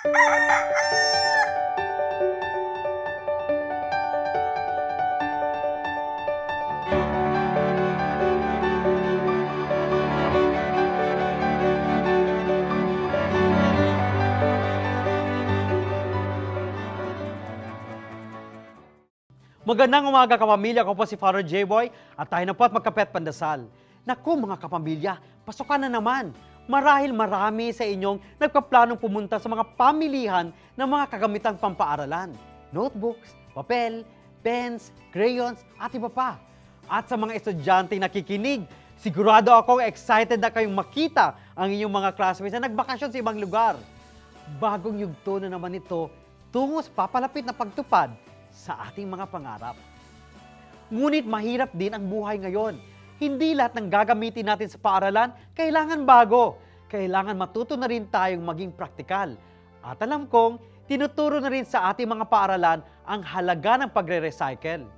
Magandang umaga kapamilya, ako po si Father J-Boy at tayo na po at magkapet pandasal. Naku mga kapamilya, pasukan na naman. Marahil marami sa inyong nagpaplanong pumunta sa mga pamilihan ng mga kagamitang pampaaralan. Notebooks, papel, pens, crayons at iba pa. At sa mga estudyante nakikinig, sigurado akong excited na kayong makita ang inyong mga classmates na nagbakasyon sa ibang lugar. Bagong yugto na naman ito tungo sa papalapit na pagtupad sa ating mga pangarap. Ngunit mahirap din ang buhay ngayon. Hindi lahat ng gagamitin natin sa paaralan kailangan bago. Kailangan matuto na rin tayong maging praktikal. At alam kong tinuturo na rin sa ating mga paaralan ang halaga ng pagre-recycle.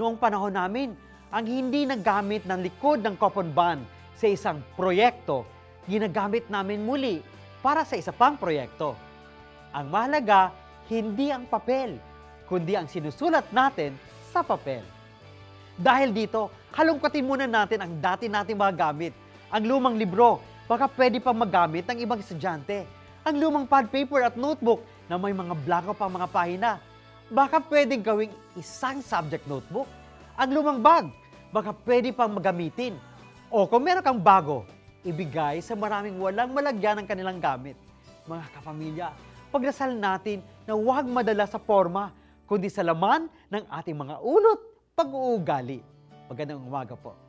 Noong panahon namin, ang hindi nagamit ng likod ng coupon band sa isang proyekto, ginagamit namin muli para sa isa pang proyekto. Ang mahalaga, hindi ang papel, kundi ang sinusulat natin sa papel. Dahil dito, halongkatin muna natin ang dati nating mga gamit. Ang lumang libro, baka pwede pang magamit ng ibang estudyante. Ang lumang pad paper at notebook na may mga blanco pang mga pahina, baka pwedeng gawing isang subject notebook. Ang lumang bag, baka pwede pang magamitin. O kung meron kang bago, ibigay sa maraming walang malagyan ng kanilang gamit. Mga kapamilya, pagdasal natin na huwag madala sa forma, kundi sa laman ng ating mga ulot pag-uugali. Magandang umaga po.